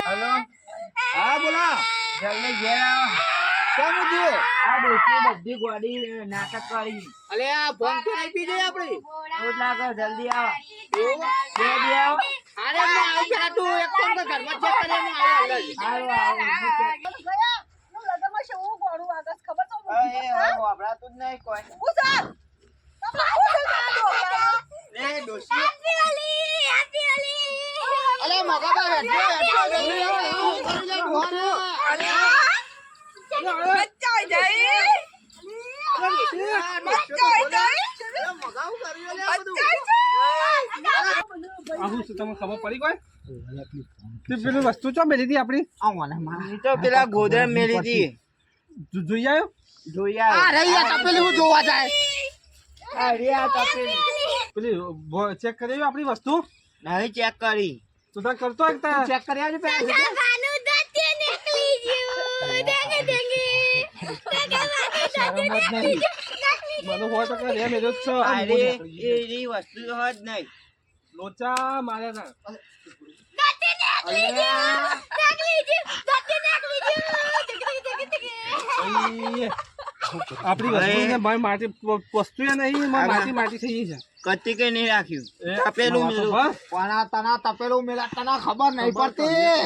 hello હા બોલા જલ્દી ઘેર આવો કેમ થયું આ ડોસી બધી ગોડી નાટક કરી અલે આ ફોન તો નહીં પી જાય આપણે રોજ લાગો જલ્દી આવો જલ્દી આવો અરે હું આવું પેલા તું એક ફોન તો ઘરમાં ચેક કરે હું આવો આવો વાપરાતું જ નહીં કોઈ અલે મગા બા ખબર પડી કોઈ પેલું વસ્તુ ચો મેલી હતી આપડી તો પેલા ગોદર મેલી હતી જોઈ આવ્યો જોઈ આવ્યો તપેલી હું જોવા જાય પેલી ચેક કરી આપણી વસ્તુ નહીં ચેક કરી તું તાર કરતો ચેક કરી આવજો પેલા મને હોય તો રે મેરો છો એ વસ્તુ હોય જ નહીં લોચા માર્યા આપડી માટી વસ્તુ નહીં માટી થઈ છે કતી કઈ નહીં રાખ્યું તપેલું મેલું પણ તના તપેલું મેલા તને ખબર નહીં પડતી